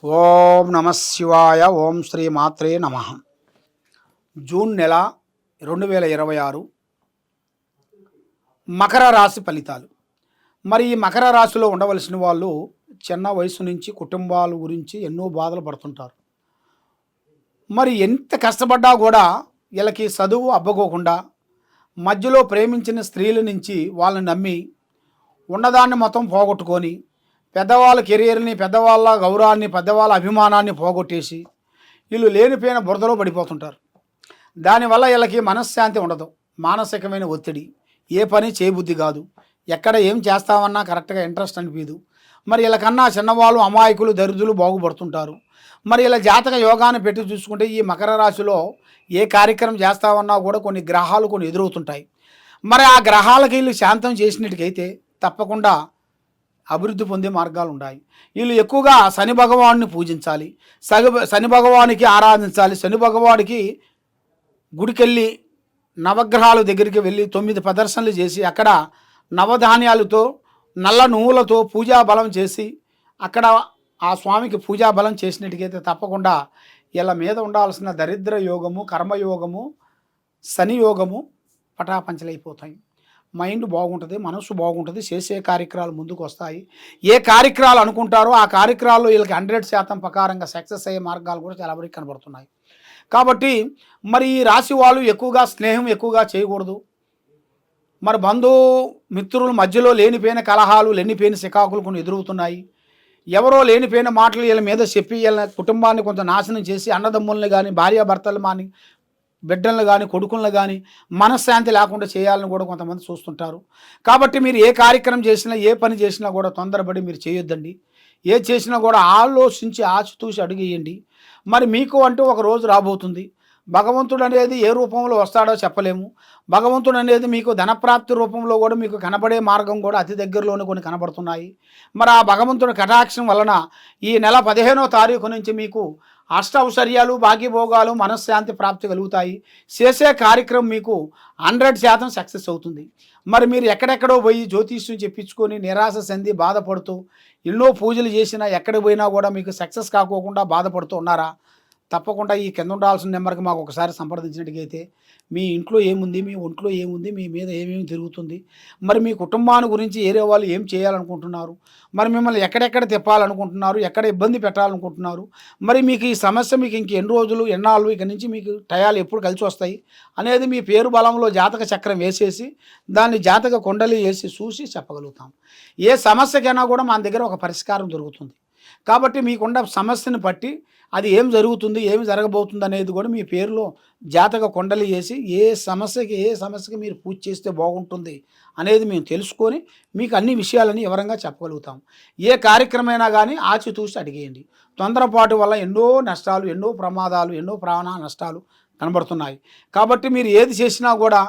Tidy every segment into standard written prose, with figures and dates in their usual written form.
ఓం నమ శివాయ. ఓం శ్రీ మాత్రే నమ. జూన్ నెల 2026 మకర రాశి ఫలితాలు. మరి ఈ మకర రాశిలో ఉండవలసిన వాళ్ళు చిన్న వయసు నుంచి కుటుంబాల గురించి ఎన్నో బాధలు పడుతుంటారు. మరి ఎంత కష్టపడ్డా కూడా వీళ్ళకి చదువు అబ్బకోకుండా మధ్యలో ప్రేమించిన స్త్రీల నుంచి వాళ్ళని నమ్మి ఉన్నదాన్ని మొత్తం పోగొట్టుకొని పెద్దవాళ్ళ కెరీర్ని, పెద్దవాళ్ళ గౌరవాన్ని, పెద్దవాళ్ళ అభిమానాన్ని పోగొట్టేసి వీళ్ళు లేనిపోయిన బురదలో పడిపోతుంటారు. దానివల్ల వీళ్ళకి మనశ్శాంతి ఉండదు, మానసికమైన ఒత్తిడి, ఏ పని చేయబుద్ధి కాదు, ఎక్కడ ఏం చేస్తామన్నా కరెక్ట్గా ఇంట్రెస్ట్ అనిపించదు. మరి వీళ్ళకన్నా చిన్నవాళ్ళు, అమాయకులు, దరిద్రులు బాగుపడుతుంటారు. మరి ఇలా జాతక యోగాన్ని పెట్టి చూసుకుంటే ఈ మకర రాశిలో ఏ కార్యక్రమం చేస్తామన్నా కూడా కొన్ని గ్రహాలు ఎదురవుతుంటాయి. మరి ఆ గ్రహాలకి వీళ్ళు శాంతం చేసినట్టుకైతే తప్పకుండా అభివృద్ధి పొందే మార్గాలు ఉన్నాయి. వీళ్ళు ఎక్కువగా శని భగవాన్ని పూజించాలి, శని భగవానికి ఆరాధించాలి. శని భగవానికి గుడికెళ్ళి నవగ్రహాల దగ్గరికి వెళ్ళి 9 ప్రదర్శనలు చేసి అక్కడ నవధాన్యాలతో నల్ల నువ్వులతో పూజా బలం చేసి అక్కడ ఆ స్వామికి పూజా బలం చేసినట్టుకైతే తప్పకుండా వీళ్ళ మీద ఉండాల్సిన దరిద్ర యోగము, కర్మయోగము, శని యోగము పటాపంచలైపోతాయి. మైండ్ బాగుంటుంది, మనసు బాగుంటుంది, చేసే కార్యక్రమాలు ముందుకు వస్తాయి. ఏ కార్యక్రమాలు అనుకుంటారో ఆ కార్యక్రమాల్లో వీళ్ళకి 100% ప్రకారంగా సక్సెస్ అయ్యే మార్గాలు కూడా చాలా వరకు కనబడుతున్నాయి. కాబట్టి మరి ఈ రాశి వాళ్ళు ఎక్కువగా స్నేహం ఎక్కువగా చేయకూడదు. మరి మిత్రుల మధ్యలో లేనిపోయిన కలహాలు, లేనిపోయిన సికాకులు కొన్ని ఎదురవుతున్నాయి. ఎవరో లేనిపోయిన మాటలు వీళ్ళ మీద చెప్పి వీళ్ళ కుటుంబాన్ని కొంత నాశనం చేసి అన్నదమ్ముల్ని కానీ, భార్యాభర్తలు కానీ, బిడ్డలను కానీ, కొడుకులను కానీ మనశ్శాంతి లేకుండా చేయాలని కూడా కొంతమంది చూస్తుంటారు. కాబట్టి మీరు ఏ కార్యక్రమం చేసినా, ఏ పని చేసినా కూడా తొందరపడి మీరు చేయొద్దండి. ఏ చేసినా కూడా ఆలోచించి ఆచితూసి అడుగేయండి. మరి మీకు అంటూ ఒక రోజు రాబోతుంది. భగవంతుడు అనేది ఏ రూపంలో వస్తాడో చెప్పలేము. భగవంతుడు అనేది మీకు ధనప్రాప్తి రూపంలో కూడా మీకు కనబడే మార్గం కూడా అతి దగ్గరలోనే కొన్ని కనబడుతున్నాయి. మరి ఆ భగవంతుడి కటాక్షం వలన ఈ నెల 15వ తారీఖు నుంచి మీకు అష్టౌశ్వర్యాలు, భాగ్యభోగాలు, మనశ్శాంతి ప్రాప్తి కలుగుతాయి. చేసే కార్యక్రమం మీకు 100% సక్సెస్ అవుతుంది. మరి మీరు ఎక్కడెక్కడో పోయి జ్యోతిష్యం చెప్పించుకొని నిరాశ చెంది బాధపడుతూ ఎన్నో పూజలు చేసినా ఎక్కడికి పోయినా కూడా మీకు సక్సెస్ కాకోకుండా బాధపడుతూ ఉన్నారా? తప్పకుండా ఈ కింద ఉండాల్సిన నెంబర్కి మాకు ఒకసారి సంప్రదించినట్టుగైతే మీ ఇంట్లో ఏముంది, మీ ఒంట్లో ఏముంది, మీ మీద ఏమేమి తిరుగుతుంది, మరి మీ కుటుంబాన్ని గురించి ఏరే వాళ్ళు ఏం చేయాలనుకుంటున్నారు, మరి మిమ్మల్ని ఎక్కడెక్కడ తిప్పాలనుకుంటున్నారు, ఎక్కడ ఇబ్బంది పెట్టాలనుకుంటున్నారు, మరి మీకు ఈ సమస్య మీకు ఎన్ని రోజులు, ఎన్నాళ్ళు, ఇక నుంచి మీకు టయాలు ఎప్పుడు కలిసి వస్తాయి అనేది మీ పేరు బలంలో జాతక చక్రం వేసేసి దాన్ని జాతక కొండలి వేసి చూసి చెప్పగలుగుతాం. ఏ సమస్యకైనా కూడా మన దగ్గర ఒక పరిష్కారం దొరుకుతుంది. కాబట్టి మీకున్న సమస్యను బట్టి అది ఏం జరుగుతుంది, ఏమి జరగబోతుంది అనేది కూడా మీ పేరులో జాతక కొండలి వేసి ఏ సమస్యకి మీరు పూజ చేస్తే బాగుంటుంది అనేది మేము తెలుసుకొని మీకు అన్ని విషయాలని వివరంగా చెప్పగలుగుతాం. ఏ కార్యక్రమైనా కానీ ఆచితూసి అడిగేయండి. తొందరపాటు వల్ల ఎన్నో నష్టాలు, ఎన్నో ప్రమాదాలు, ఎన్నో ప్రాణ నష్టాలు కనబడుతున్నాయి. కాబట్టి మీరు ఏది చేసినా కూడా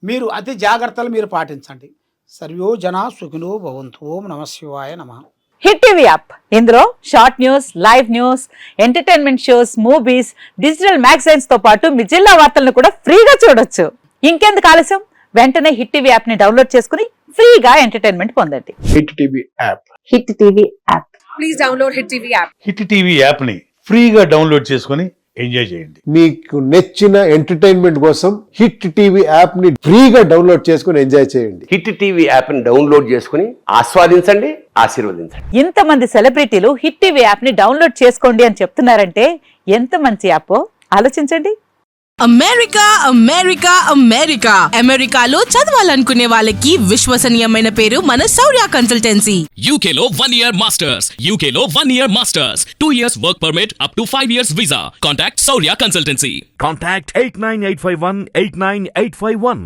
మీరు అతి జాగ్రత్తలు మీరు పాటించండి. సర్వో జనా సుఖినో భవంతు. ఓం నమ శివాయ నమ. హిట్ టీవీ యాప్, ఇందులో short news, live news, entertainment shows, movies, digital magazines తో పాటు మీ జిల్లా వార్తలను కూడా ఫ్రీగా చూడొచ్చు. ఇంకెందుకు ఆలస్యం, వెంటనే హిట్ టీవీ యాప్ ని డౌన్లోడ్ చేసుకుని ఫ్రీగా ఎంటర్టైన్మెంట్ పొందండి. Hit TV app. Hit TV app. Please download hit TV app. Hit TV app ని ఫ్రీగా డౌన్లోడ్ చేసుకుని ఎంజాయ్ చేయండి. మీకు నచ్చిన ఎంటర్టైన్మెంట్ కోసం హిట్ టీవీ యాప్ ని ఫ్రీగా డౌన్లోడ్ చేసుకుని ఎంజాయ్ చేయండి. హిట్ టీవీ యాప్ ని డౌన్లోడ్ చేసుకుని ఆస్వాదించండి, ఆశీర్వదించండి. ఇంతమంది సెలబ్రిటీలు హిట్ టీవీ యాప్ ని డౌన్లోడ్ చేసుకోండి అని చెప్తున్నారంటే ఎంత మంచి యాప్ ఆలోచించండి. అమెరికా అమెరికా అమెరికా అమెరికాలో చదవాలనుకునే వాళ్ళకి విశ్వసనీయమైన పేరు మన శౌర్య కన్సల్టెన్సీ. UK లో 1 year masters, UK లో 1 year masters, 2 years work permit up to 5 years visa. Contact Saurya Consultancy. Contact 89851 89851.